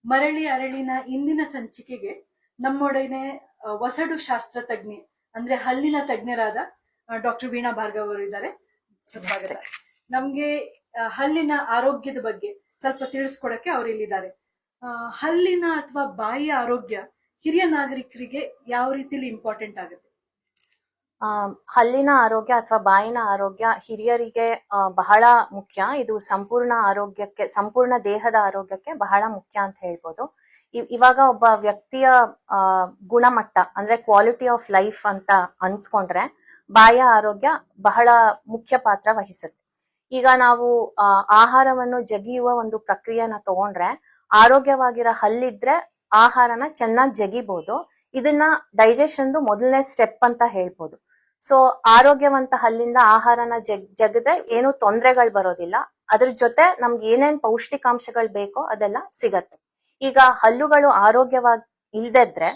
ಮರಳಿ ಅರಳಿನ ಇಂದಿನ ಸಂಚಿಕೆಗೆ ನಮ್ಮೊಡನೆ ವಸಡು ಶಾಸ್ತ್ರ ತಜ್ಞೆ ಅಂದ್ರೆ ಹಲ್ಲಿನ ತಜ್ಞರಾದ ಡಾಕ್ಟರ್ ವೀಣಾ ಭಾರ್ಗವ್ ಅವರು ಇದ್ದಾರೆ. ಸ್ವಾಗತ. ನಮ್ಗೆ ಹಲ್ಲಿನ ಆರೋಗ್ಯದ ಬಗ್ಗೆ ಸ್ವಲ್ಪ ತಿಳಿಸ್ಕೊಡಕ್ಕೆ ಅವರು ಇಲ್ಲಿದ್ದಾರೆ. ಹಲ್ಲಿನ ಅಥವಾ ಬಾಯಿಯ ಆರೋಗ್ಯ ಹಿರಿಯ ನಾಗರಿಕರಿಗೆ ಯಾವ ರೀತಿಲಿ ಇಂಪಾರ್ಟೆಂಟ್ ಆಗುತ್ತೆ? ಹಲ್ಲಿನ ಆರೋಗ್ಯ ಅಥವಾ ಬಾಯಿನ ಆರೋಗ್ಯ ಹಿರಿಯರಿಗೆ ಬಹಳ ಮುಖ್ಯ. ಇದು ಸಂಪೂರ್ಣ ಆರೋಗ್ಯಕ್ಕೆ, ಸಂಪೂರ್ಣ ದೇಹದ ಆರೋಗ್ಯಕ್ಕೆ ಬಹಳ ಮುಖ್ಯ ಅಂತ ಹೇಳ್ಬೋದು. ಇವಾಗ ಒಬ್ಬ ವ್ಯಕ್ತಿಯ ಗುಣಮಟ್ಟ ಅಂದ್ರೆ ಕ್ವಾಲಿಟಿ ಆಫ್ ಲೈಫ್ ಅಂತ ಅಂದ್ಕೊಂಡ್ರೆ ಬಾಯಿಯ ಆರೋಗ್ಯ ಬಹಳ ಮುಖ್ಯ ಪಾತ್ರ ವಹಿಸುತ್ತೆ. ಈಗ ನಾವು ಆಹಾರವನ್ನು ಜಗಿಯುವ ಒಂದು ಪ್ರಕ್ರಿಯೆನ ತಗೊಂಡ್ರೆ ಆರೋಗ್ಯವಾಗಿರೋ ಹಲ್ಲಿದ್ರೆ ಆಹಾರನ ಚೆನ್ನಾಗಿ ಜಗಿಬಹುದು. ಇದನ್ನ ಡೈಜೆಷನ್ ಮೊದಲನೇ ಸ್ಟೆಪ್ ಅಂತ ಹೇಳ್ಬೋದು. ಸೊ ಆರೋಗ್ಯವಂತ ಹಲ್ಲಿಂದ ಆಹಾರನ ಜಗದ್ರೆ ಏನು ತೊಂದರೆಗಳು ಬರೋದಿಲ್ಲ. ಅದ್ರ ಜೊತೆ ನಮ್ಗೆ ಏನೇನ್ ಪೌಷ್ಟಿಕಾಂಶಗಳು ಬೇಕೋ ಅದೆಲ್ಲ ಸಿಗತ್ತೆ. ಈಗ ಹಲ್ಲುಗಳು ಆರೋಗ್ಯವಾಗಿ ಇಲ್ದಿದ್ರೆ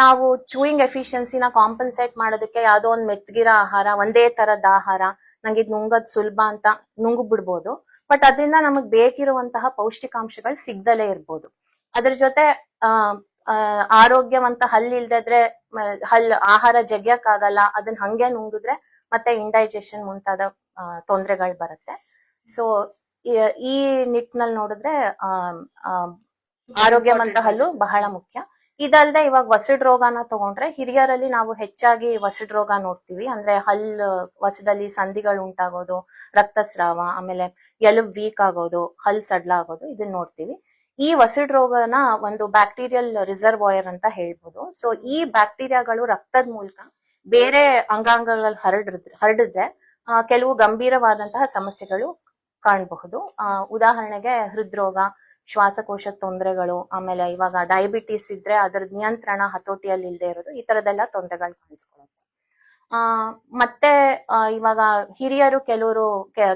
ನಾವು ಚೂಯಿಂಗ್ ಎಫಿಷಿಯನ್ಸಿನ ಕಾಂಪನ್ಸೇಟ್ ಮಾಡೋದಕ್ಕೆ ಯಾವ್ದೋ ಒಂದ್ ಮೆತ್ಗಿರೋ ಆಹಾರ, ಒಂದೇ ತರದ ಆಹಾರ, ನಂಗೆ ಇದು ನುಂಗದ್ ಸುಲಭ ಅಂತ ನುಂಗು ಬಿಡ್ಬೋದು. ಬಟ್ ಅದರಿಂದ ನಮಗ್ ಬೇಕಿರುವಂತಹ ಪೌಷ್ಟಿಕಾಂಶಗಳು ಸಿಗ್ದಲೇ ಇರ್ಬೋದು. ಅದ್ರ ಜೊತೆ ಆರೋಗ್ಯವಂತ ಹಲ್ಲು ಇಲ್ದಿದ್ರೆ ಆಹಾರ ಜಗ್ಯಕ್ ಆಗಲ್ಲ. ಅದನ್ನ ಹಂಗೆ ನುಂಗಿದ್ರೆ ಮತ್ತೆ ಇಂಡೈಜೆಷನ್ ಮುಂತಾದ ತೊಂದರೆಗಳು ಬರುತ್ತೆ. ಸೊ ಈ ನಿಟ್ಟಿನಲ್ಲಿ ನೋಡಿದ್ರೆ ಆರೋಗ್ಯವಂತ ಹಲ್ಲು ಬಹಳ ಮುಖ್ಯ. ಇದಲ್ದೆ ಇವಾಗ ವಸಡ್ ರೋಗನ ತಗೊಂಡ್ರೆ ಹಿರಿಯರಲ್ಲಿ ನಾವು ಹೆಚ್ಚಾಗಿ ವಸಡ್ ರೋಗ ನೋಡ್ತೀವಿ. ಅಂದ್ರೆ ಹಲ್ಲು ವಸಡಲ್ಲಿ ಸಂಧಿಗಳು ಉಂಟಾಗೋದು, ರಕ್ತಸ್ರಾವ, ಆಮೇಲೆ ಎಲುಬು ವೀಕ್ ಆಗೋದು, ಹಲ್ ಸಡ್ಲ ಆಗೋದು, ಇದನ್ನ ನೋಡ್ತೀವಿ. ಈ ವಸಡ್ ರೋಗನ ಒಂದು ಬ್ಯಾಕ್ಟೀರಿಯಲ್ ರಿಸರ್ವಾಯರ್ ಅಂತ ಹೇಳ್ಬೋದು. ಸೊ ಈ ಬ್ಯಾಕ್ಟೀರಿಯಾಗಳು ರಕ್ತದ ಮೂಲಕ ಬೇರೆ ಅಂಗಾಂಗಗಳಲ್ಲಿ ಹರಡಿದ್ರೆ ಕೆಲವು ಗಂಭೀರವಾದಂತಹ ಸಮಸ್ಯೆಗಳು ಕಾಣಬಹುದು. ಉದಾಹರಣೆಗೆ ಹೃದ್ರೋಗ, ಶ್ವಾಸಕೋಶದ ತೊಂದರೆಗಳು, ಆಮೇಲೆ ಇವಾಗ ಡಯಾಬಿಟಿಸ್ ಇದ್ರೆ ಅದರ ನಿಯಂತ್ರಣ ಹತೋಟಿಯಲ್ಲಿ ಇಲ್ಲದೆ ಇರೋದು, ಈ ತರದೆಲ್ಲ ತೊಂದರೆಗಳು ಕಾಣಿಸ್ಕೊಳ್ಳುತ್ತೆ. ಮತ್ತೆ ಇವಾಗ ಹಿರಿಯರು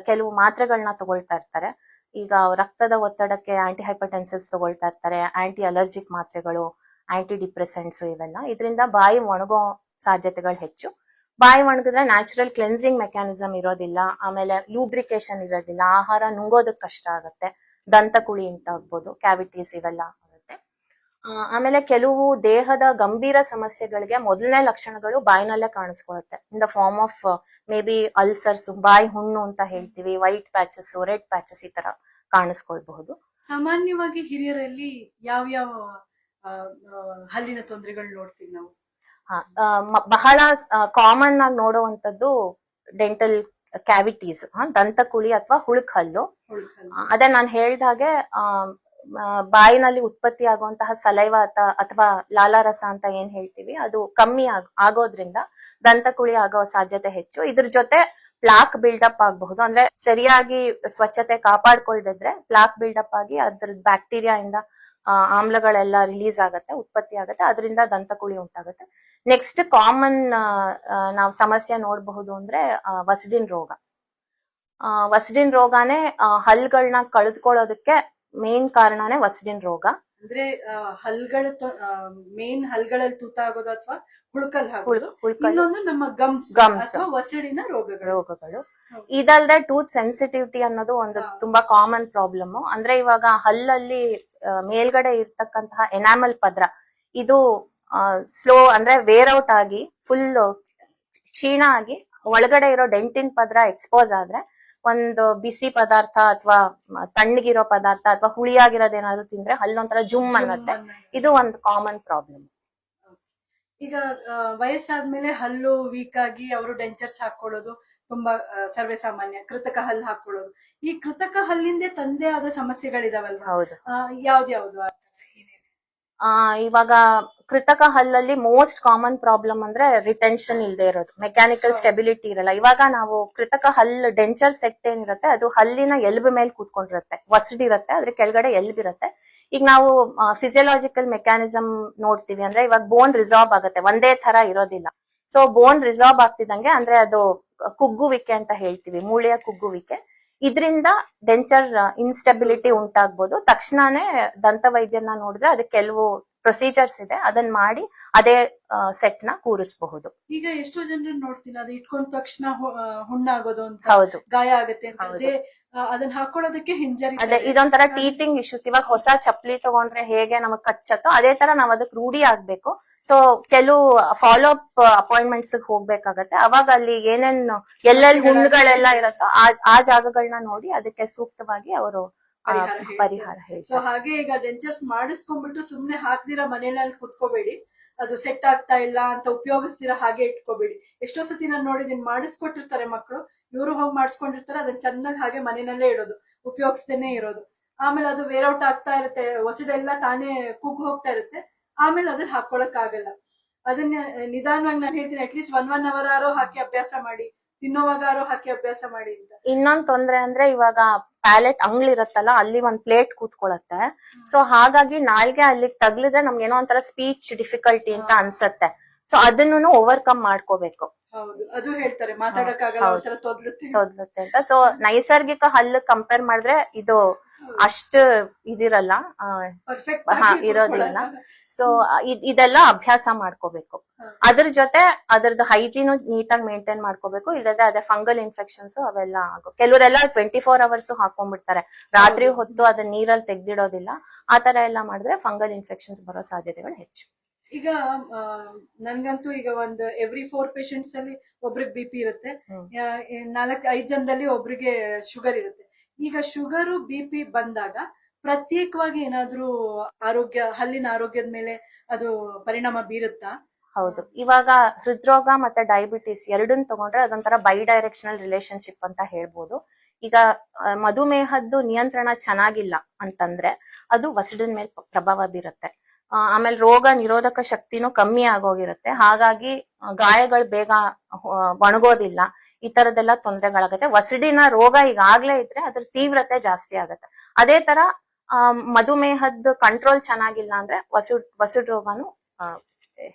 ಕೆಲವು ಮಾತ್ರೆಗಳನ್ನ ತಗೊಳ್ತಾ ಇರ್ತಾರೆ. ಈಗ ರಕ್ತದ ಒತ್ತಡಕ್ಕೆ ಆಂಟಿ ಹೈಪರ್ಟೆನ್ಸಿವ್ಸ್ ತಗೊಳ್ತಾ ಇರ್ತಾರೆ, ಆಂಟಿ ಅಲರ್ಜಿಕ್ ಮಾತ್ರೆಗಳು, ಆಂಟಿ ಡಿಪ್ರೆಸೆಂಟ್ಸ್, ಇವೆಲ್ಲ. ಇದರಿಂದ ಬಾಯಿ ಒಣಗೋ ಸಾಧ್ಯತೆಗಳು ಹೆಚ್ಚು. ಬಾಯಿ ಒಣಗಿದ್ರೆ ನ್ಯಾಚುರಲ್ ಕ್ಲೆನ್ಸಿಂಗ್ ಮೆಕ್ಯಾನಿಸಮ್ ಇರೋದಿಲ್ಲ, ಆಮೇಲೆ ಲೂಬ್ರಿಕೇಶನ್ ಇರೋದಿಲ್ಲ, ಆಹಾರ ನುಂಗೋದಕ್ಕೆ ಕಷ್ಟ ಆಗುತ್ತೆ, ದಂತಕುಳಿ ಉಂಟಾಗ್ಬೋದು, ಕ್ಯಾವಿಟೀಸ್ ಇವೆಲ್ಲ ಆಗುತ್ತೆ. ಆಮೇಲೆ ಕೆಲವು ದೇಹದ ಗಂಭೀರ ಸಮಸ್ಯೆಗಳಿಗೆ ಮೊದಲನೇ ಲಕ್ಷಣಗಳು ಬಾಯಿನಲ್ಲೇ ಕಾಣಿಸ್ಕೊಳ್ಳುತ್ತೆ. In the form of maybe ulcers, ಬಾಯಿ ಹುಣ್ಣು ಅಂತ ಹೇಳ್ತೀವಿ, ವೈಟ್ ಪ್ಯಾಚಸ್, ರೆಡ್ ಪ್ಯಾಚಸ್, ಈ ತರ ಕಾಣಿಸ್ಕೊಳ್ಬಹುದು. ಸಾಮಾನ್ಯವಾಗಿ ಹಿರಿಯರಲ್ಲಿ ಯಾವ ಹಲ್ಲಿನ ತೊಂದರೆಗಳು ನೋಡ್ತೀವಿ ನಾವು? ಬಹಳ ಕಾಮನ್ ಆಗಿ ನೋಡುವಂತದ್ದು ಡೆಂಟಲ್ ಕ್ಯಾವಿಟೀಸ್, ದಂತಕುಳಿ ಅಥವಾ ಹುಳುಕ್ ಹಲ್ಲು. ಅದೇ ನಾನು ಹೇಳ್ದಾಗೆ ಬಾಯಿನಲ್ಲಿ ಉತ್ಪತ್ತಿ ಆಗುವಂತಹ ಸಲೈವ ಅಥವಾ ಲಾಲಾರಸ ಅಂತ ಏನ್ ಹೇಳ್ತೀವಿ, ಅದು ಕಮ್ಮಿ ಆಗೋದ್ರಿಂದ ದಂತಕುಳಿ ಆಗೋ ಸಾಧ್ಯತೆ ಹೆಚ್ಚು. ಇದ್ರ ಜೊತೆ ಪ್ಲಾಕ್ ಬಿಲ್ಡಪ್ ಆಗಬಹುದು. ಅಂದ್ರೆ ಸರಿಯಾಗಿ ಸ್ವಚ್ಛತೆ ಕಾಪಾಡ್ಕೊಳ್ದಿದ್ರೆ ಪ್ಲಾಕ್ ಬಿಲ್ಡಪ್ ಆಗಿ ಅದ್ರ ಬ್ಯಾಕ್ಟೀರಿಯಾ ಇಂದ ಆಮ್ಲಗಳೆಲ್ಲ ರಿಲೀಸ್ ಆಗತ್ತೆ, ಉತ್ಪತ್ತಿ ಆಗತ್ತೆ, ಅದರಿಂದ ದಂತಕುಳಿ ಉಂಟಾಗುತ್ತೆ. ನೆಕ್ಸ್ಟ್ ಕಾಮನ್ ನಾವು ಸಮಸ್ಯೆ ನೋಡಬಹುದು ಅಂದ್ರೆ ವಸಡಿನ ರೋಗ. ವಸಡಿನ ರೋಗಾನೇ ಹಲ್ಗಳನ್ನ ಕಳೆದುಕೊಳ್ಳೋದಕ್ಕೆ ಮೇನ್ ಕಾರಣನೇ ವಸಡಿನ ರೋಗ. ಅಂದ್ರೆ ಮೇನ್ ಹಲ್ಗಳಲ್ಲಿ ತೂತಾಗೋದು ಅಥವಾ ಹುಳುಕಲ್ ಇನ್ನೊಂದು ನಮ್ಮ ಗಮ್ಸ್ ಅಥವಾ ವಸಡಿನ ರೋಗಗಳು. ಇದಲ್ದೆ ಟೂತ್ ಸೆನ್ಸಿಟಿವಿಟಿ ಅನ್ನೋದು ಒಂದು ತುಂಬಾ ಕಾಮನ್ ಪ್ರಾಬ್ಲಮ್. ಅಂದ್ರೆ ಇವಾಗ ಹಲ್ಲಲ್ಲಿ ಮೇಲ್ಗಡೆ ಇರ್ತಕ್ಕಂತಹ ಎನಾಮಲ್ ಪದ್ರ ಇದು ಸ್ಲೋ ಅಂದ್ರೆ ವೇರ್ ಔಟ್ ಆಗಿ ಫುಲ್ ಕ್ಷೀಣ ಆಗಿ ಒಳಗಡೆ ಇರೋ ಡೆಂಟಿನ್ ಪದ್ರ ಎಕ್ಸ್ಪೋಸ್ ಆದ್ರೆ ಒಂದು ಬಿಸಿ ಪದಾರ್ಥ ಅಥವಾ ತಣ್ಣಗಿರೋ ಪದಾರ್ಥ ಅಥವಾ ಹುಳಿಯಾಗಿರೋದೇನಾದ್ರು ತಿಂದ್ರೆ ಹಲ್ಲೊಂಥರ ಜುಮ್ ಅನ್ನತ್ತೆ. ಇದು ಒಂದು ಕಾಮನ್ ಪ್ರಾಬ್ಲಮ್. ಈಗ ವಯಸ್ಸಾದ್ಮೇಲೆ ಹಲ್ಲು ವೀಕ್ ಆಗಿ ಅವರು ಡೆಂಚರ್ಸ್ ಹಾಕೊಳ್ಳೋದು ತುಂಬಾ ಸರ್ವೇ ಸಾಮಾನ್ಯ. ಕೃತಕ ಹಲ್ಲು ಹಾಕೊಳ್ಳೋದು, ಈ ಕೃತಕ ಹಲ್ಲಿಂದ ತಂದೆ ಆದ ಸಮಸ್ಯೆಗಳಿದಾವಲ್ವಾ? ಹೌದು. ಯಾವ್ದ್ಯಾವ್ದು? ಇವಾಗ ಕೃತಕ ಹಲ್ಲಲ್ಲಿ ಮೋಸ್ಟ್ ಕಾಮನ್ ಪ್ರಾಬ್ಲಮ್ ಅಂದ್ರೆ ರಿಟೆನ್ಷನ್ ಇಲ್ಲದೆ ಇರೋದು, ಮೆಕ್ಯಾನಿಕಲ್ ಸ್ಟೆಬಿಲಿಟಿ ಇರಲ್ಲ. ಇವಾಗ ನಾವು ಕೃತಕ ಹಲ್ಲು ಡೆಂಚರ್ ಸೆಟ್ ಏನಿರುತ್ತೆ ಅದು ಹಲ್ಲಿನ ಎಲುಬು ಮೇಲೆ ಕೂತ್ಕೊಂಡಿರುತ್ತೆ, ವಸಡಿರುತ್ತೆ, ಅದ್ರ ಕೆಳಗಡೆ ಎಲುಬಿರುತ್ತೆ. ಈಗ ನಾವು ಫಿಸಿಯಲಾಜಿಕಲ್ ಮೆಕ್ಯಾನಿಸಮ್ ನೋಡ್ತೀವಿ ಅಂದ್ರೆ ಇವಾಗ ಬೋನ್ ರಿಸಾರ್ಬ್ ಆಗುತ್ತೆ, ಒಂದೇ ತರ ಇರೋದಿಲ್ಲ. ಸೊ ಬೋನ್ ರಿಸಾರ್ಬ್ ಆಗ್ತಿದಂಗೆ ಅಂದ್ರೆ ಅದು ಕುಗ್ಗುವಿಕೆ ಅಂತ ಹೇಳ್ತೀವಿ, ಮೂಳೆಯ ಕುಗ್ಗುವಿಕೆ. ಇದರಿಂದ ಡೆಂಚರ್ ಇನ್ಸ್ಟೆಬಿಲಿಟಿ ಉಂಟಾಗ್ಬೋದು. ತಕ್ಷಣನೇ ದಂತ ವೈದ್ಯನ ನೋಡಿದ್ರೆ ಅದಕ್ಕೆ ಕೆಲವು ಪ್ರೊಸೀಜರ್ಸ್ ಇದೆ, ಅದನ್ನ ಮಾಡಿ ಅದೇ ಸೆಟ್ ನ ಕೂರಿಸಬಹುದು. ಈಗ ಎಷ್ಟೋ ಜನರು ನೋಡ್ತೀನಿ ಅದು ಇಟ್ಕೊಂಡ ತಕ್ಷಣ ಹುಣ್ಣಾಗೋದು ಅಂತ, ಹೌದು, ಗಾಯ ಆಗುತ್ತೆ ಅಂತ, ಅದನ್ನ ಹಾಕೊಳ್ಳೋದಕ್ಕೆ ಹಿಂಜರಿ. ಅದೇ ಇದೊಂಥರ ಟೀಚಿಂಗ್ ಇಶ್ಯೂಸ್. ಇವಾಗ ಹೊಸ ಚಪ್ಪಲಿ ತಗೊಂಡ್ರೆ ಹೇಗೆ ನಮಗ್ ಕಚ್ಚತ್ತೋ ಅದೇ ತರ ನಾವ್ ಅದಕ್ಕೆ ರೂಢಿ ಆಗ್ಬೇಕು. ಸೊ ಕೆಲವು ಫಾಲೋ ಅಪ್ ಅಪಾಯಿಂಟ್ಮೆಂಟ್ಸ್ ಹೋಗ್ಬೇಕಾಗತ್ತೆ. ಅವಾಗ ಅಲ್ಲಿ ಏನೇನು ಎಲ್ಲೆಲ್ಲಿ ಹುಣ್ಣುಗಳೆಲ್ಲ ಇರತ್ತೋ ಆ ಜಾಗಗಳನ್ನ ನೋಡಿ ಅದಕ್ಕೆ ಸೂಕ್ತವಾಗಿ ಅವರು ಪರಿಹಾರ ಹೇಳ್ತಾರೆ. ಸೊ ಹಾಗೆ ಈಗ ಡೆಂಚರ್ಸ್ ಮಾಡಿಸ್ಕೊಂಡ್ಬಿಟ್ಟು ಸುಮ್ನೆ ಹಾಕ್ದಿರ ಮನೇಲಿ ಕುತ್ಕೋಬೇಡಿ. ಅದು ಸೆಟ್ ಆಗ್ತಾ ಇಲ್ಲ ಅಂತ ಉಪಯೋಗಿಸ್ತೀರಾ ಹಾಗೆ ಇಟ್ಕೋಬೇಡಿ. ಎಷ್ಟೋ ಸತಿ ನಾನು ನೋಡಿದೀನಿ, ಮಾಡಿಸ್ಕೊಟ್ಟಿರ್ತಾರೆ ಮಕ್ಕಳು, ಇವರು ಹೋಗಿ ಮಾಡಿಸ್ಕೊಂಡಿರ್ತಾರೆ, ಅದನ್ನ ಚೆನ್ನಾಗಿ ಹಾಗೆ ಮನೆಯಲ್ಲೇ ಇಡೋದು, ಉಪಯೋಗಿಸ್ತೇನೆ ಇರೋದು. ಆಮೇಲೆ ಅದು ವೇರ್ ಔಟ್ ಆಗ್ತಾ ಇರುತ್ತೆ, ಹೊಸಡೆಲ್ಲ ತಾನೇ ಕುಗ್ ಹೋಗ್ತಾ ಇರುತ್ತೆ, ಆಮೇಲೆ ಅದನ್ನ ಹಾಕೊಳಕ್ ಆಗಲ್ಲ. ಅದನ್ನ ನಿಧಾನವಾಗಿ ನಾನು ಹೇಳ್ತೀನಿ, ಅಟ್ಲೀಸ್ಟ್ 1 hour ಆರೋ ಹಾಕಿ ಅಭ್ಯಾಸ ಮಾಡಿ, ತಿನ್ನೋವಾಗಾರೋ ಹಾಕಿ ಅಭ್ಯಾಸ ಮಾಡಿ ಅಂತ. ಇನ್ನೊಂದ್ ತೊಂದ್ರೆ ಅಂದ್ರೆ ಇವಾಗ ಪ್ಯಾಲೆಟ್ ಅಂಗ್ಳಿರತ್ತಲ್ಲ, ಅಲ್ಲಿ ಒಂದ್ ಪ್ಲೇಟ್ ಕೂತ್ಕೊಳತ್ತೆ. ಸೊ ಹಾಗಾಗಿ ನಾಲ್ಗೆ ಅಲ್ಲಿಗೆ ತಗ್ಲಿದ್ರೆ ನಮ್ಗೆ ಏನೋ ಒಂಥರ ಸ್ಪೀಚ್ ಡಿಫಿಕಲ್ಟಿ ಅಂತ ಅನ್ಸತ್ತೆ. ಸೊ ಅದನ್ನು ಓವರ್ಕಮ್ ಮಾಡ್ಕೋಬೇಕು. ಹೌದು, ಅದು ಹೇಳ್ತಾರೆ ಮಾತಾಡಕ್ಕಾಗಲ್ಲ, ತೊದ್ಲುತ್ತೆ ಅಂತ. ಸೊ ನೈಸರ್ಗಿಕ ಹಲ್ಲು ಕಂಪೇರ್ ಮಾಡಿದ್ರೆ ಇದು ಅಷ್ಟು ಇದಿರಲ್ಲ, ಇರೋದಿಲ್ಲ. ಸೊ ಇದೆಲ್ಲ ಅಭ್ಯಾಸ ಮಾಡ್ಕೋಬೇಕು. ಅದ್ರ ಜೊತೆ ಅದ್ರದ್ದು ಹೈಜೀನು ನೀಟಾಗಿ ಮೇಂಟೈನ್ ಮಾಡ್ಕೋಬೇಕು. ಇಲ್ಲದ್ರೆ ಅದೇ ಫಂಗಲ್ ಇನ್ಫೆಕ್ಷನ್ಸ್ ಅವೆಲ್ಲ ಆಗೋ. ಕೆಲವರೆಲ್ಲ 24 hours ಹಾಕೊಂಡ್ಬಿಡ್ತಾರೆ, ರಾತ್ರಿ ಹೊತ್ತು ಅದನ್ನ ನೀರಲ್ಲಿ ತೆಗ್ದಿಡೋದಿಲ್ಲ. ಆತರ ಎಲ್ಲ ಮಾಡಿದ್ರೆ ಫಂಗಲ್ ಇನ್ಫೆಕ್ಷನ್ಸ್ ಬರೋ ಸಾಧ್ಯತೆಗಳು ಹೆಚ್ಚು. ಈಗ ನನ್ಗಂತೂ ಈಗ ಒಂದು ಎವ್ರಿ 4 patients ಅಲ್ಲಿ ಒಬ್ರಿಗೆ BP ಇರುತ್ತೆ, 4-5 ಜನದಲ್ಲಿ ಒಬ್ರಿಗೆ ಶುಗರ್ ಇರುತ್ತೆ. ಈಗ ಶುಗರು BP ಬಂದಾಗ ಪ್ರತ್ಯೇಕವಾಗಿ ಏನಾದ್ರೂ ಹಲ್ಲಿನ ಆರೋಗ್ಯದ ಮೇಲೆ ಅದು ಪರಿಣಾಮ ಬೀರುತ್ತಾ? ಹೌದು, ಇವಾಗ ಹೃದ್ರೋಗ ಮತ್ತೆ ಡಯಾಬಿಟಿಸ್ ಎರಡನ್ನ ತಗೊಂಡ್ರೆ ಅದೊಂಥರ ಬೈ ಡೈರೆಕ್ಷನಲ್ ರಿಲೇಶನ್ಶಿಪ್ ಅಂತ ಹೇಳ್ಬೋದು. ಈಗ ಮಧುಮೇಹದ್ದು ನಿಯಂತ್ರಣ ಚೆನ್ನಾಗಿಲ್ಲ ಅಂತಂದ್ರೆ ಅದು ವಸಡಿನ ಮೇಲೆ ಪ್ರಭಾವ ಬೀರುತ್ತೆ. ಆಮೇಲೆ ರೋಗ ನಿರೋಧಕ ಶಕ್ತಿನೂ ಕಮ್ಮಿ ಆಗೋಗಿರುತ್ತೆ. ಹಾಗಾಗಿ ಗಾಯಗಳು ಬೇಗ ಒಣಗೋದಿಲ್ಲ. ಈ ತರದೆಲ್ಲ ತೊಂದರೆಗಳಾಗತ್ತೆ. ವಸಡಿನ ರೋಗ ಈಗಾಗ್ಲೇ ಇದ್ರೆ ಅದ್ರ ತೀವ್ರತೆ ಜಾಸ್ತಿ ಆಗತ್ತೆ. ಅದೇ ತರ ಮಧುಮೇಹದ ಕಂಟ್ರೋಲ್ ಚೆನ್ನಾಗಿಲ್ಲ ಅಂದ್ರೆ ವಸಡು ರೋಗನು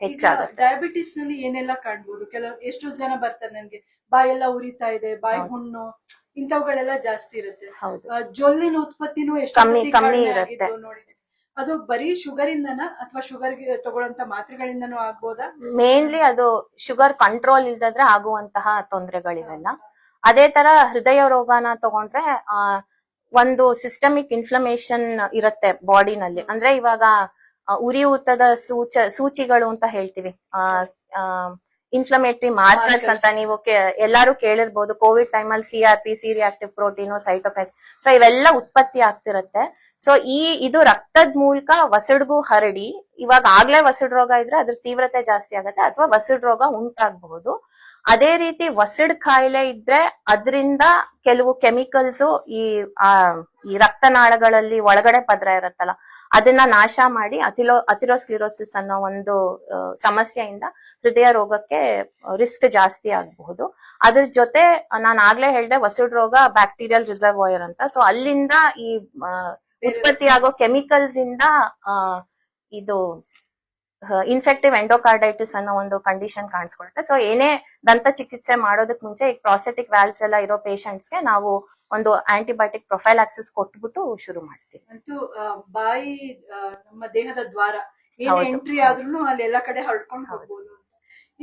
ಹೆಚ್ಚಾಗುತ್ತೆ. ಡಯಾಬಿಟಿಸ್ ನಲ್ಲಿ ಏನೆಲ್ಲ ಕಾಣ್ಬೋದು? ಎಷ್ಟೋ ಜನ ಬರ್ತಾರೆ, ನನ್ಗೆ ಬಾಯೆಲ್ಲ ಉರಿತಾ ಇದೆ, ಬಾಯಿ ಹುಣ್ಣು, ಇಂಥವುಗಳೆಲ್ಲ ಜಾಸ್ತಿ ಇರುತ್ತೆ. ಜೊಲ್ಲಿನ ಉತ್ಪತ್ತಿನೂ ಎಷ್ಟು ಕಮ್ಮಿ ಇರುತ್ತೆ. ನೋಡಿದೆ. ಅದು ಬರೀ ಶುಗರ್ ಇಂದನ ಅಥವಾ ಶುಗರ್ಗೆ ತಗೊಳ್ಳಂತ ಮಾತ್ರೆಗಳಿಂದನೂ ಆಗ್ಬೋದಾ? ಮೇನ್ಲಿ ಅದು ಶುಗರ್ ಕಂಟ್ರೋಲ್ ಇಲ್ದಿದ್ರೆ ಆಗುವಂತಹ ತೊಂದರೆಗಳಿವೆಲ್ಲ. ಅದೇ ತರ ಹೃದಯ ರೋಗನ ತಗೊಂಡ್ರೆ ಒಂದು ಸಿಸ್ಟಮಿಕ್ ಇನ್ಫ್ಲಮೇಷನ್ ಇರುತ್ತೆ ಬಾಡಿನಲ್ಲಿ. ಅಂದ್ರೆ ಇವಾಗ ಉರಿಯೂತದ ಸೂಚಿಗಳು ಅಂತ ಹೇಳ್ತೀವಿ, ಇನ್ಫ್ಲಮೇಟರಿ ಮಾರ್ಕರ್ಸ್ ಅಂತ ನೀವು ಎಲ್ಲಾರು ಕೇಳಿರ್ಬೋದು. ಕೋವಿಡ್ ಟೈಮಲ್ಲಿ CRP, C reactive protein, cytokines, so ಇವೆಲ್ಲ ಉತ್ಪತ್ತಿ ಆಗ್ತಿರತ್ತೆ. ಸೊ ಇದು ರಕ್ತದ ಮೂಲಕ ವಸಡ್ಗೂ ಹರಡಿ, ಇವಾಗ ಆಗ್ಲೇ ವಸಡ್ ರೋಗ ಇದ್ರೆ ಅದ್ರ ತೀವ್ರತೆ ಜಾಸ್ತಿ ಆಗತ್ತೆ ಅಥವಾ ವಸಡ್ ರೋಗ ಉಂಟಾಗಬಹುದು. ಅದೇ ರೀತಿ ವಸಡ್ ಕಾಯಿಲೆ ಇದ್ರೆ ಅದರಿಂದ ಕೆಲವು ಕೆಮಿಕಲ್ಸ್ ಈ ರಕ್ತನಾಳಗಳಲ್ಲಿ ಒಳಗಡೆ ಪದ್ರ ಇರತ್ತಲ್ಲ ಅದನ್ನ ನಾಶ ಮಾಡಿ ಅಥಿರೋಸ್ಕ್ಲಿರೋಸಿಸ್ ಅನ್ನೋ ಒಂದು ಸಮಸ್ಯೆಯಿಂದ ಹೃದಯ ರೋಗಕ್ಕೆ ರಿಸ್ಕ್ ಜಾಸ್ತಿ ಆಗಬಹುದು. ಅದ್ರ ಜೊತೆ ನಾನು ಆಗ್ಲೇ ಹೇಳ್ದೆ ವಸಡ್ ರೋಗ ಬ್ಯಾಕ್ಟೀರಿಯಲ್ ರಿಸರ್ವಾಯರ್ ಅಂತ. ಸೊ ಅಲ್ಲಿಂದ ಈ ಉತ್ಪತ್ತಿ ಆಗೋ ಕೆಮಿಕಲ್ಸ್ ಇಂದ ಇದು ಇನ್ಫೆಕ್ಟಿವ್ ಎಂಡೋಕಾರ್ಡೈಟಿಸ್ ಅನ್ನೋ ಒಂದು ಕಂಡೀಷನ್ ಕಾಣಿಸ್ಕೊಳುತ್ತೆ. ಸೊ ಏನೇ ದಂತ ಚಿಕಿತ್ಸೆ ಮಾಡೋದಕ್ ಮುಂಚೆ ಈ ಪ್ರಾಸ್ಥೆಟಿಕ್ ವ್ಯಾಲ್ವ್ಸ್ ಎಲ್ಲ ಇರೋ ಪೇಷಂಟ್ಸ್ಗೆ ನಾವು ಒಂದು ಆಂಟಿಬಯೋಟಿಕ್ ಪ್ರೊಫೈಲಾಕ್ಸಿಸ್ ಕೊಟ್ಬಿಟ್ಟು ಶುರು ಮಾಡ್ತೀವಿ. ಅಂತೂ ಬಾಯಿ ನಮ್ಮ ದೇಹದ ದ್ವಾರ, ಏನೇ ಎಂಟ್ರಿ ಆದ್ರೂ ಅಲ್ಲಿ ಎಲ್ಲಾ ಕಡೆ ಹರಡ್ಕೊಂಡು ಹೋಗ್ಬೋದು.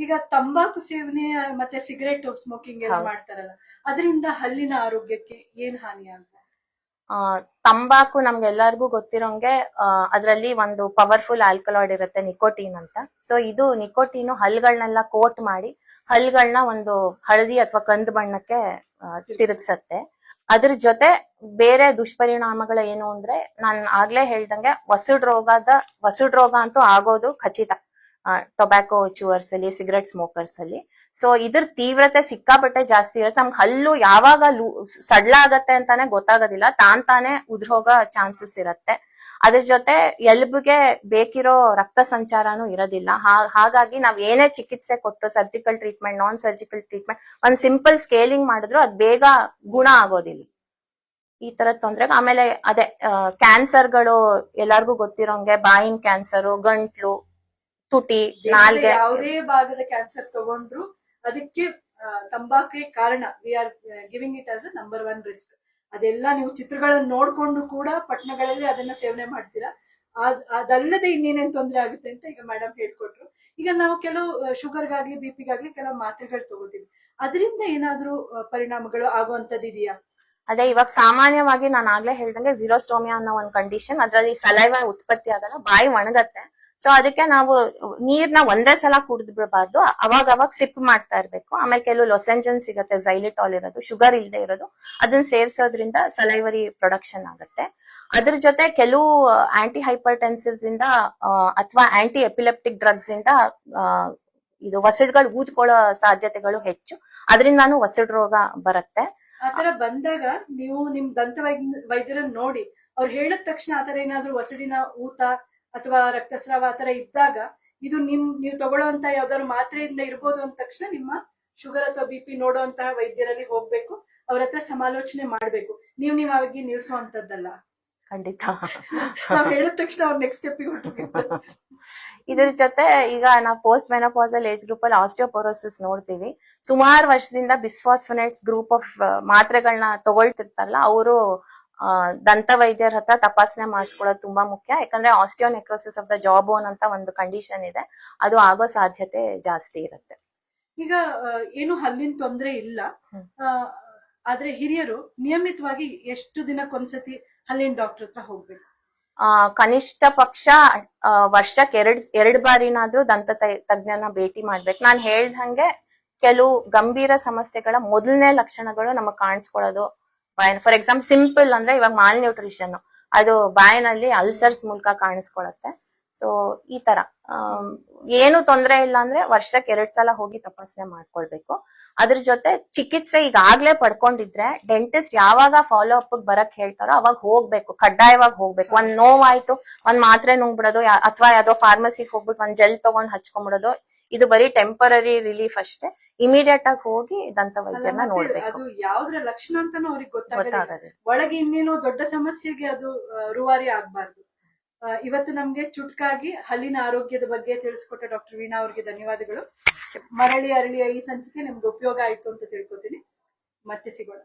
ಈಗ ತಂಬಾಕು ಸೇವನೆ ಮತ್ತೆ ಸಿಗರೇಟ್ ಸ್ಮೋಕಿಂಗ್ ಎಲ್ಲ ಮಾಡ್ತಾರಲ್ಲ, ಅದರಿಂದ ಹಲ್ಲಿನ ಆರೋಗ್ಯಕ್ಕೆ ಏನ್ ಹಾನಿ ಆಗುತ್ತೆ? ತಂಬಾಕು ನಮ್ಗೆಲ್ಲರಿಗೂ ಗೊತ್ತಿರೋಂಗೆ ಅದರಲ್ಲಿ ಒಂದು ಪವರ್ಫುಲ್ ಆಲ್ಕಲಾಯ್ಡ್ ಇರುತ್ತೆ, ನಿಕೋಟಿನ್ ಅಂತ. ಸೊ ಇದು ನಿಕೋಟಿನ್ ಹಲ್ಗಳನ್ನೆಲ್ಲ ಕೋಟ್ ಮಾಡಿ ಹಲ್ಗಳನ್ನ ಒಂದು ಹಳದಿ ಅಥವಾ ಕಂದು ಬಣ್ಣಕ್ಕೆ ತಿರುಗಿಸತ್ತೆ. ಅದ್ರ ಜೊತೆ ಬೇರೆ ದುಷ್ಪರಿಣಾಮಗಳು ಏನು ಅಂದ್ರೆ, ನಾನು ಆಗ್ಲೇ ಹೇಳ್ದಂಗೆ ವಸಡ್ ರೋಗ ಅಂತೂ ಆಗೋದು ಖಚಿತ ಟೊಬ್ಯಾಕೋ ಚೂವರ್ಸ್ ಅಲ್ಲಿ, ಸಿಗರೆಟ್ ಸ್ಮೋಕರ್ಸ್ ಅಲ್ಲಿ. ಸೊ ಇದ್ರ ತೀವ್ರತೆ ಸಿಕ್ಕಾಪಟ್ಟೆ ಜಾಸ್ತಿ ಇರುತ್ತೆ. ನಮ್ಗೆ ಹಲ್ಲು ಯಾವಾಗ ಸಡ್ಲ ಆಗತ್ತೆ ಅಂತಾನೆ ಗೊತ್ತಾಗೋದಿಲ್ಲ, ತಾನೇ ಉದ್ರೋಗ ಚಾನ್ಸಸ್ ಇರುತ್ತೆ. ಅದ್ರ ಜೊತೆ ಎಲ್ಬ್ಗೆ ಬೇಕಿರೋ ರಕ್ತ ಸಂಚಾರನೂ ಇರೋದಿಲ್ಲ. ಹಾಗಾಗಿ ನಾವ್ ಏನೇ ಚಿಕಿತ್ಸೆ ಕೊಟ್ಟು, ಸರ್ಜಿಕಲ್ ಟ್ರೀಟ್ಮೆಂಟ್, ನಾನ್ ಸರ್ಜಿಕಲ್ ಟ್ರೀಟ್ಮೆಂಟ್, ಒಂದ್ ಸಿಂಪಲ್ ಸ್ಕೇಲಿಂಗ್ ಮಾಡಿದ್ರು ಅದ್ ಬೇಗ ಗುಣ ಆಗೋದಿಲ್ಲ ಈ ತರದ ತೊಂದ್ರೆ. ಆಮೇಲೆ ಅದೇ ಕ್ಯಾನ್ಸರ್ಗಳು ಎಲ್ಲಾರ್ಗೂ ಗೊತ್ತಿರೋಂಗೆ ಬಾಯಿನ ಕ್ಯಾನ್ಸರು, ಗಂಟ್ಲು, ತುಟಿ, ನಾಲ್ಗೆ, ಯಾವುದೇ ಭಾಗದ ಕ್ಯಾನ್ಸರ್ ತಗೊಂಡ್ರು ಅದಕ್ಕೆ ತಂಬಾಕೇ ಕಾರಣ. We are giving it as a number 1 risk. ಅದೆಲ್ಲ ನೀವು ಚಿತ್ರಗಳನ್ನ ನೋಡ್ಕೊಂಡು ಕೂಡ ಪಟ್ಟಣಗಳಲ್ಲಿ ಅದನ್ನ ಸೇವನೆ ಮಾಡ್ತೀರಾ. ಅದಲ್ಲದೆ ಇನ್ನೇನೇನ್ ತೊಂದರೆ ಆಗುತ್ತೆ ಅಂತ ಈಗ ಮೇಡಮ್ ಹೇಳ್ಕೊಟ್ರು. ಈಗ ನಾವು ಕೆಲವು ಶುಗರ್ಗಾಗ್ಲಿ ಬಿಪಿಗಾಗ್ಲಿ ಕೆಲವು ಮಾತ್ರೆಗಳು ತಗೋತೀವಿ, ಅದರಿಂದ ಏನಾದ್ರೂ ಪರಿಣಾಮಗಳು ಆಗುವಂತದ್ದು ಇದೆಯಾ? ಅದೇ ಇವಾಗ ಸಾಮಾನ್ಯವಾಗಿ ನಾನು ಆಗ್ಲೇ ಹೇಳ್ದಂಗೆ ಝೀರೋಸ್ಟೋಮಿಯಾ ಅನ್ನೋ ಒಂದು ಕಂಡೀಷನ್, ಅದ್ರಲ್ಲಿ ಸಲೈವ ಉತ್ಪತ್ತಿ ಆಗಲ್ಲ, ಬಾಯಿ ಒಣಗತ್ತೆ. ಸೊ ಅದಕ್ಕೆ ನಾವು ನೀರ್ನ ಒಂದೇ ಸಲ ಕುಡಿದು ಬಿಡಬಾರ್ದು, ಅವಾಗ ಸಿಪ್ ಮಾಡ್ತಾ ಇರ್ಬೇಕು. ಆಮೇಲೆ ಕೆಲವು ಲೊಸೆಂಜನ್ ಸಿಗತ್ತೆ ಝೈಲಿಟಾಲ್ ಇರೋದು, ಶುಗರ್ ಇಲ್ಲದೆ ಇರೋದು, ಅದನ್ನ ಸೇವಿಸೋದ್ರಿಂದ ಸಲೈವರಿ ಪ್ರೊಡಕ್ಷನ್ ಆಗುತ್ತೆ. ಅದ್ರ ಜೊತೆ ಕೆಲವು ಆಂಟಿ ಹೈಪರ್ಟೆನ್ಸಿವ್ಸ್ ಇಂದ ಅಥವಾ ಆಂಟಿ ಎಪಿಲೆಪ್ಟಿಕ್ ಡ್ರಗ್ಸ್ ಇಂದ ಇದು ವಸಿಡ್ಗಳು ಊದ್ಕೊಳ್ಳೋ ಸಾಧ್ಯತೆಗಳು ಹೆಚ್ಚು, ಅದರಿಂದಾನು ವಸಿಡ್ ರೋಗ ಬರುತ್ತೆ. ಆತರ ಬಂದಾಗ ನೀವು ನಿಮ್ ದಂತ ವೈದ್ಯರನ್ನ ನೋಡಿ ಅವ್ರು ಹೇಳಿದ ತಕ್ಷಣ ಆತರ ಏನಾದ್ರೂ ವಸಡಿನ ಊತ ಅಥವಾ ರಕ್ತಸ್ರಾವ ಆತರ ಇದ್ದಾಗ ಇದು ನೀವು ತಗೊಳ್ಳೋಂತ ಯಾವ್ದಾದ್ರು ಮಾತ್ರೆಯಿಂದ ಇರ್ಬೋದು ಅಂದ ತಕ್ಷಣ ನಿಮ್ಮ ಶುಗರ್ ಅಥವಾ ಬಿಪಿ ನೋಡುವಂತಹ ವೈದ್ಯರಲ್ಲಿ ಹೋಗ್ಬೇಕು, ಅವ್ರ ಹತ್ರ ಸಮಾಲೋಚನೆ ಮಾಡ್ಬೇಕು. ನೀವಾಗಿ ನಿಲ್ಸುವಂತದ್ದಲ್ಲ. ಖಂಡಿತ ನಾವ್ ಹೇಳಿದ ತಕ್ಷಣ ಅವ್ರ ನೆಕ್ಸ್ಟ್ ಸ್ಟೆಪ್ಗೆ ಹೊರಟಿರ್ತಾರೆ. ಇದ್ರ ಜೊತೆ ಈಗ ನಾವು ಪೋಸ್ಟ್ ಮೆನೋಪಾಸಲ್ ಏಜ್ ಗ್ರೂಪ್ ಅಲ್ಲಿ ಆಸ್ಟಿಯೋಪೊರೋಸಿಸ್ ನೋಡ್ತೀವಿ. ಸುಮಾರು ವರ್ಷದಿಂದ ಬಿಸ್ಫಾಸ್ಫೋನೇಟ್ಸ್ ಗ್ರೂಪ್ ಆಫ್ ಮಾತ್ರೆಗಳನ್ನ ತಗೊಳ್ತಿರ್ತಾರಲ್ಲ, ಅವರು ದಂತ ವೈದ್ಯರ ಹತ್ರ ತಪಾಸಣೆ ಮಾಡಿಸ್ಕೊಳ್ಳೋದು ತುಂಬಾ ಮುಖ್ಯ. ಯಾಕಂದ್ರೆ ಆಸ್ಟಿಯೋನೆಕ್ರೋಸಿಸ್ ಆಫ್ ದ ಜಾ ಬೋನ್ ಅಂತ ಒಂದು ಕಂಡೀಷನ್ ಇದೆ, ಅದು ಆಗೋ ಸಾಧ್ಯತೆ ಜಾಸ್ತಿ ಇರುತ್ತೆ. ಈಗ ಏನು ಹಲ್ಲಿನ ತೊಂದರೆ ಇಲ್ಲ, ಆದ್ರೆ ಹಿರಿಯರು ನಿಯಮಿತವಾಗಿ ಎಷ್ಟು ದಿನಕ್ಕೊಂದ್ಸತಿ ಹಲ್ಲಿನ ಡಾಕ್ಟರ್ ಹತ್ರ ಹೋಗ್ಬೇಕು? ಕನಿಷ್ಠ ಪಕ್ಷ ವರ್ಷಕ್ಕೆ ಎರಡು ಬಾರಿನಾದ್ರೂ ದಂತ ತಜ್ಞನ ಭೇಟಿ ಮಾಡ್ಬೇಕು. ನಾನು ಹೇಳ್ದಂಗೆ ಕೆಲವು ಗಂಭೀರ ಸಮಸ್ಯೆಗಳ ಮೊದಲನೇ ಲಕ್ಷಣಗಳು ನಮಗ್ ಕಾಣಿಸ್ಕೊಳ್ಳೋದು ಫಾರ್ ಎಕ್ಸಾಂಪಲ್ ಸಿಂಪಲ್ ಅಂದ್ರೆ ಇವಾಗ ಮಾಲ್ ನ್ಯೂಟ್ರಿಷನ್, ಅದು ಬಾಯಿನಲ್ಲಿ ಅಲ್ಸರ್ಸ್ ಮೂಲಕ ಕಾಣಿಸ್ಕೊಳತ್ತೆ. ಸೊ ಈ ತರ ಏನು ತೊಂದರೆ ಇಲ್ಲ ಅಂದ್ರೆ ವರ್ಷಕ್ಕೆ 2 ಸಲ ಹೋಗಿ ತಪಾಸಣೆ ಮಾಡ್ಕೊಳ್ಬೇಕು. ಅದ್ರ ಜೊತೆ ಚಿಕಿತ್ಸೆ ಈಗಾಗ್ಲೇ ಪಡ್ಕೊಂಡಿದ್ರೆ ಡೆಂಟಿಸ್ಟ್ ಯಾವಾಗ ಫಾಲೋ ಅಪ್ ಬರಕ್ ಹೇಳ್ತಾರೋ ಅವಾಗ ಹೋಗ್ಬೇಕು, ಕಡ್ಡಾಯವಾಗಿ ಹೋಗ್ಬೇಕು. ಒಂದ್ ನೋವಾಯ್ತು ಒಂದ್ ಮಾತ್ರೆ ನುಂಗ್ಬಿಡೋದು ಅಥವಾ ಯಾವ್ದೋ ಫಾರ್ಮಸಿಗೆ ಹೋಗ್ಬಿಟ್ಟು ಒಂದ್ ಜೆಲ್ ತಗೊಂಡ್ ಹಚ್ಕೊಂಡ್ಬಿಡೋದು, ಇದು ಬರೀ ಟೆಂಪರರಿ ರಿಲೀಫ್ ಅಷ್ಟೇ. ಇಮಿಡಿಯೇಟ್ ಆಗಿ ಹೋಗಿ ದಂತ ವೈದ್ಯರನ್ನ ನೋಡ್ಬೇಕು. ಅದು ಯಾವ್ದ್ರ ಲಕ್ಷಣ ಅಂತಾನು ಅವ್ರಿಗೆ ಗೊತ್ತಾಗದೆ ಒಳಗೆ ಇನ್ನೇನೋ ದೊಡ್ಡ ಸಮಸ್ಯೆಗೆ ಅದು ರೂವಾರಿ ಆಗ್ಬಾರ್ದು. ಇವತ್ತು ನಮ್ಗೆ ಚುಟ್ಕಾಗಿ ಹಲ್ಲಿನ ಆರೋಗ್ಯದ ಬಗ್ಗೆ ತಿಳಿಸ್ಕೊಟ್ಟ ಡಾಕ್ಟರ್ ವೀಣಾ ಅವ್ರಿಗೆ ಧನ್ಯವಾದಗಳು. ಮರಳಿ ಅರಳಿಯ ಈ ಸಂಚಿಕೆ ನಿಮ್ಗೆ ಉಪಯೋಗ ಆಯ್ತು ಅಂತ ತಿಳ್ಕೊತೀನಿ. ಮತ್ತೆ ಸಿಗೋಣ.